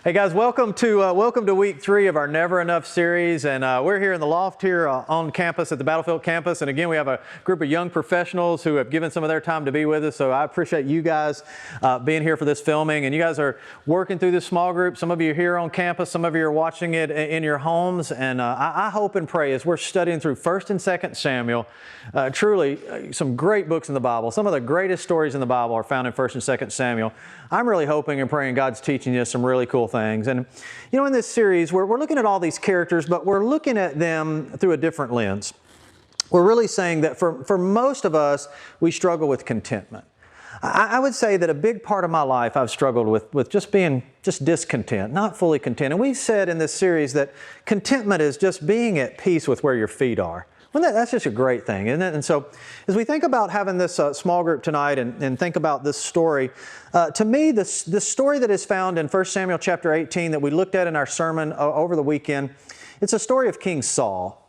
Hey guys, welcome to week 3 of our Never Enough series, and we're here in the loft here on campus at the Battlefield campus. And again, we have a group of young professionals who have given some of their time to be with us. So I appreciate you guys being here for this filming. And you guys are working through this small group. Some of you are here on campus, some of you are watching it in your homes. And I hope and pray as we're studying through 1st and 2nd Samuel, truly some great books in the Bible. Some of the greatest stories in the Bible are found in 1st and 2nd Samuel. I'm really hoping and praying God's teaching you some really cool things. And you know, in this series, we're looking at all these characters, but we're looking at them through a different lens. We're really saying that for most of us, we struggle with contentment. I would say that a big part of my life I've struggled with just being discontent, not fully content. And we said in this series that contentment is just being at peace with where your feet are. Well, that's just a great thing, isn't it? And so as we think about having this small group tonight and think about this story, to me, the story that is found in 1 Samuel chapter 18 that we looked at in our sermon over the weekend, it's a story of King Saul.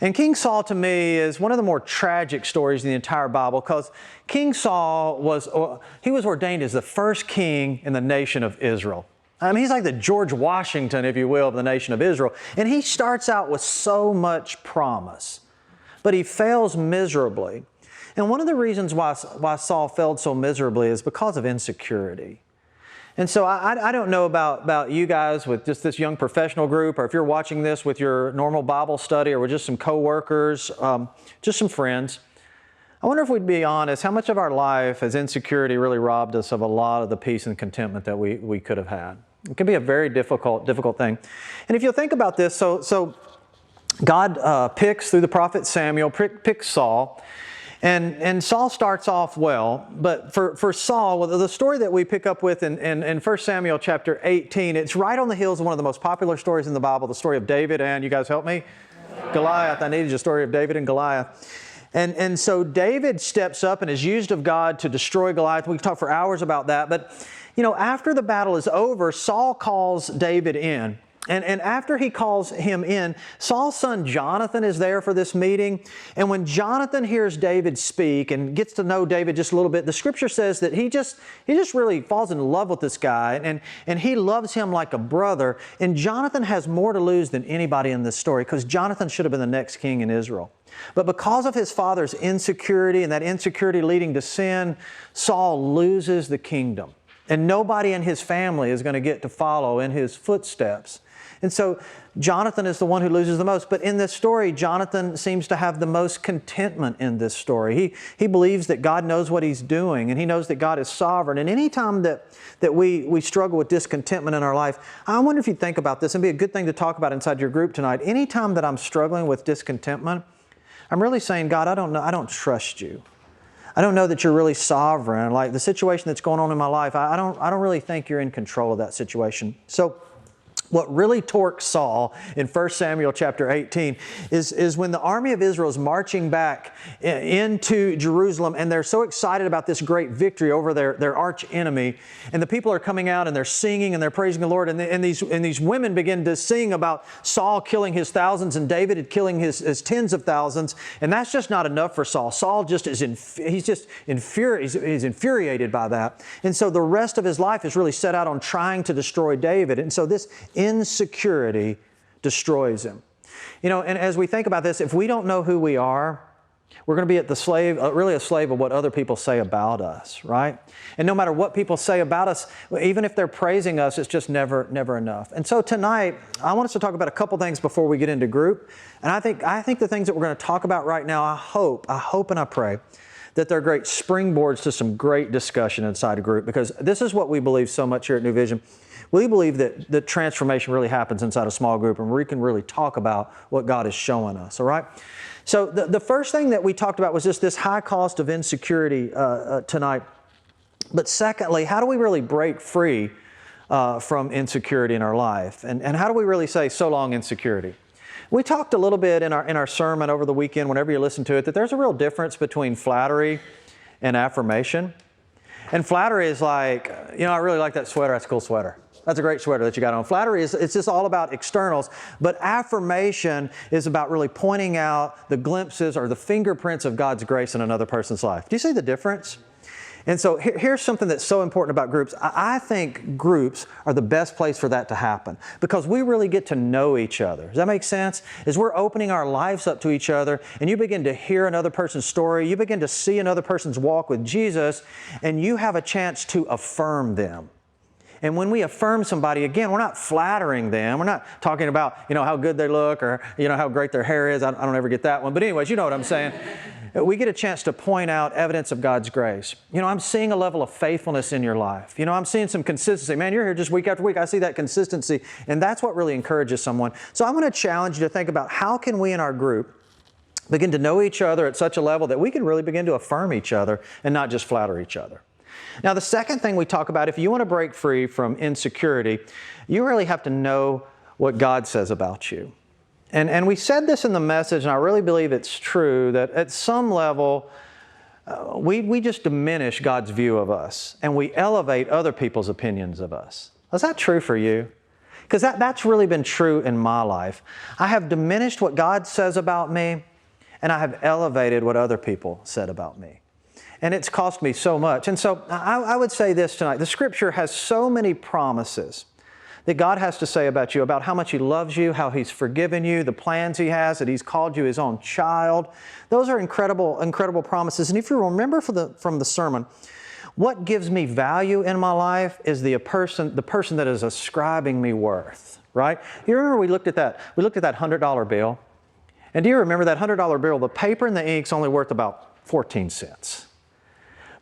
And King Saul, to me, is one of the more tragic stories in the entire Bible, because King Saul was ordained as the first king in the nation of Israel. I mean, he's like the George Washington, if you will, of the nation of Israel. And he starts out with so much promise, but he fails miserably. And one of the reasons why Saul failed so miserably is because of insecurity. And so I don't know about you guys with just this young professional group, or if you're watching this with your normal Bible study or with just some coworkers, just some friends. I wonder if we'd be honest, how much of our life has insecurity really robbed us of a lot of the peace and contentment that we could have had? It can be a very difficult thing. And if you'll think about this, so God picks through the prophet Samuel, picks Saul. And Saul starts off well, but for Saul, well, the story that we pick up with in 1 Samuel chapter 18, it's right on the heels of one of the most popular stories in the Bible, the story of David and, you guys help me? Goliath. I needed a story of David and Goliath. And so David steps up and is used of God to destroy Goliath. We can talk for hours about that. But, you know, after the battle is over, Saul calls David in. And after he calls him in, Saul's son Jonathan is there for this meeting. And when Jonathan hears David speak and gets to know David just a little bit, the scripture says that he just really falls in love with this guy, and he loves him like a brother. And Jonathan has more to lose than anybody in this story, because Jonathan should have been the next king in Israel. But because of his father's insecurity, and that insecurity leading to sin, Saul loses the kingdom. And nobody in his family is going to get to follow in his footsteps. And so Jonathan is the one who loses the most. But in this story, Jonathan seems to have the most contentment in this story. He believes that God knows what He's doing, and he knows that God is sovereign. And any time that we struggle with discontentment in our life, I wonder if you'd think about this, and be a good thing to talk about inside your group tonight. Any time that I'm struggling with discontentment, I'm really saying, God, I don't trust You. I don't know that You're really sovereign. Like the situation that's going on in my life, I don't really think You're in control of that situation. So what really torques Saul in 1 Samuel chapter 18 is when the army of Israel is marching back into Jerusalem, and they're so excited about this great victory over their arch enemy. And the people are coming out and they're singing and they're praising the Lord. And these women begin to sing about Saul killing his thousands and David killing his tens of thousands. And that's just not enough for Saul. Saul he's infuriated by that. And so the rest of his life is really set out on trying to destroy David. And so this insecurity destroys him. You know, and as we think about this, if we don't know who we are, we're going to be really a slave of what other people say about us, right? And no matter what people say about us, even if they're praising us, it's just never enough. And so tonight, I want us to talk about a couple things before we get into group. And I think the things that we're going to talk about right now, I hope and I pray that they're great springboards to some great discussion inside a group, because this is what we believe so much here at New Vision. We believe that the transformation really happens inside a small group, and we can really talk about what God is showing us, all right? So the first thing that we talked about was just this high cost of insecurity tonight. But secondly, how do we really break free from insecurity in our life? And how do we really say, so long, insecurity? We talked a little bit in our sermon over the weekend, whenever you listen to it, that there's a real difference between flattery and affirmation. And flattery is like, you know, I really like that sweater. That's a cool sweater. That's a great sweater that you got on. Flattery it's just all about externals, but affirmation is about really pointing out the glimpses or the fingerprints of God's grace in another person's life. Do you see the difference? And so here's something that's so important about groups. I think groups are the best place for that to happen because we really get to know each other. Does that make sense? As we're opening our lives up to each other and you begin to hear another person's story, you begin to see another person's walk with Jesus, and you have a chance to affirm them. And when we affirm somebody, again, we're not flattering them. We're not talking about, how good they look or, how great their hair is. I don't ever get that one. But anyways, you know what I'm saying. We get a chance to point out evidence of God's grace. I'm seeing a level of faithfulness in your life. I'm seeing some consistency. Man, you're here just week after week. I see that consistency. And that's what really encourages someone. So I'm going to challenge you to think about how can we in our group begin to know each other at such a level that we can really begin to affirm each other and not just flatter each other. Now, the second thing we talk about, if you want to break free from insecurity, you really have to know what God says about you. And we said this in the message, and I really believe it's true, that at some level, we just diminish God's view of us, and we elevate other people's opinions of us. Is that true for you? Because that's really been true in my life. I have diminished what God says about me, and I have elevated what other people said about me. And it's cost me so much. And so I would say this tonight. The Scripture has so many promises that God has to say about you, about how much He loves you, how He's forgiven you, the plans He has, that He's called you His own child. Those are incredible, incredible promises. And if you remember from the sermon, what gives me value in my life is the person that is ascribing me worth, right? You remember we looked at that $100 bill. And do you remember that $100 bill? The paper and the ink's only worth about 14 cents.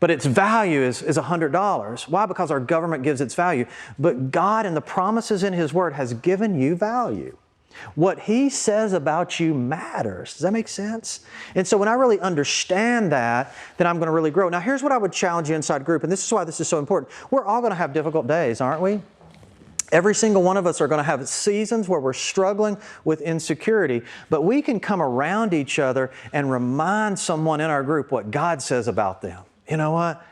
But its value is $100. Why? Because our government gives its value. But God and the promises in His Word has given you value. What He says about you matters. Does that make sense? And so when I really understand that, then I'm going to really grow. Now here's what I would challenge you inside group, and this is why this is so important. We're all going to have difficult days, aren't we? Every single one of us are going to have seasons where we're struggling with insecurity, but we can come around each other and remind someone in our group what God says about them. You know what?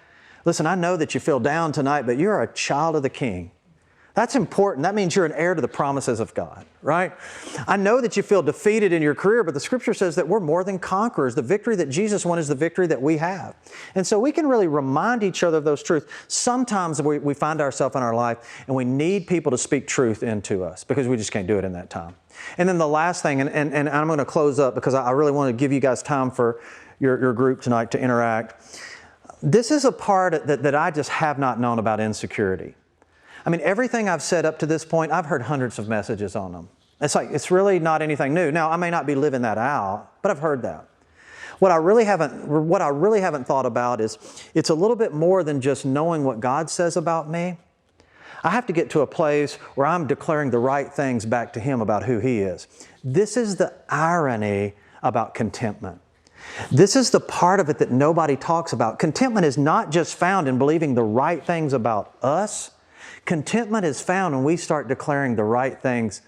Listen, I know that you feel down tonight, but you're a child of the King. That's important. That means you're an heir to the promises of God, right? I know that you feel defeated in your career, but the Scripture says that we're more than conquerors. The victory that Jesus won is the victory that we have. And so we can really remind each other of those truths. Sometimes we find ourselves in our life and we need people to speak truth into us because we just can't do it in that time. And then the last thing, and I'm going to close up because I really want to give you guys time for your group tonight to interact. This is a part that I just have not known about insecurity. I mean, everything I've said up to this point, I've heard hundreds of messages on them. It's really not anything new. Now, I may not be living that out, but I've heard that. What I really haven't thought about is it's a little bit more than just knowing what God says about me. I have to get to a place where I'm declaring the right things back to Him about who He is. This is the irony about contentment. This is the part of it that nobody talks about. Contentment is not just found in believing the right things about us. Contentment is found when we start declaring the right things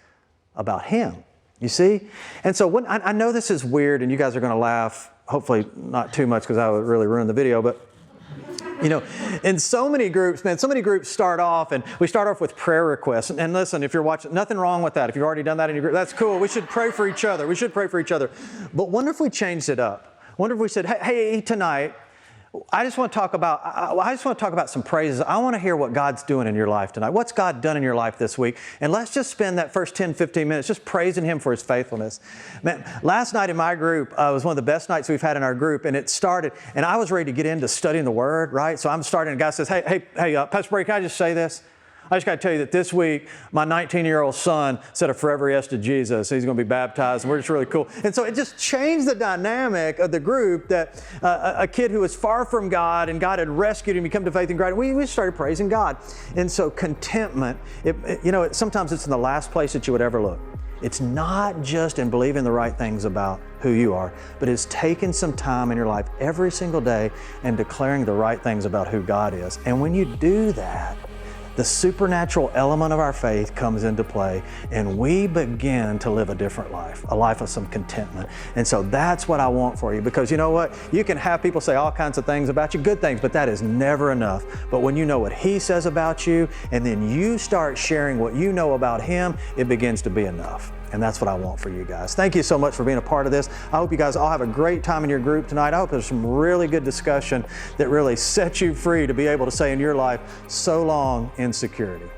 about Him. You see? And so I know this is weird and you guys are going to laugh, hopefully not too much because I would really ruin the video, but in so many groups start off and we start off with prayer requests. And listen, if you're watching, nothing wrong with that. If you've already done that in your group, that's cool. We should pray for each other. But wonder if we changed it up. Wonder if we said, hey, tonight, I just want to talk about some praises. I want to hear what God's doing in your life tonight. What's God done in your life this week? And let's just spend that first 10, 15 minutes just praising Him for His faithfulness. Man, last night in my group was one of the best nights we've had in our group, and it started, and I was ready to get into studying the Word, right? So I'm starting, and a guy says, hey, Pastor Brady, can I just say this? I just got to tell you that this week, my 19-year-old son said a forever yes to Jesus. He's going to be baptized, and we're just really cool. And so it just changed the dynamic of the group that a kid who was far from God, and God had rescued him, he come to faith in God. We started praising God. And so contentment, sometimes it's in the last place that you would ever look. It's not just in believing the right things about who you are, but it's taking some time in your life every single day and declaring the right things about who God is. And when you do that, the supernatural element of our faith comes into play and we begin to live a different life, a life of some contentment. And so that's what I want for you, because you know what? You can have people say all kinds of things about you, good things, but that is never enough. But when you know what He says about you and then you start sharing what you know about Him, it begins to be enough. And that's what I want for you guys. Thank you so much for being a part of this. I hope you guys all have a great time in your group tonight. I hope there's some really good discussion that really sets you free to be able to say in your life, so long insecurity.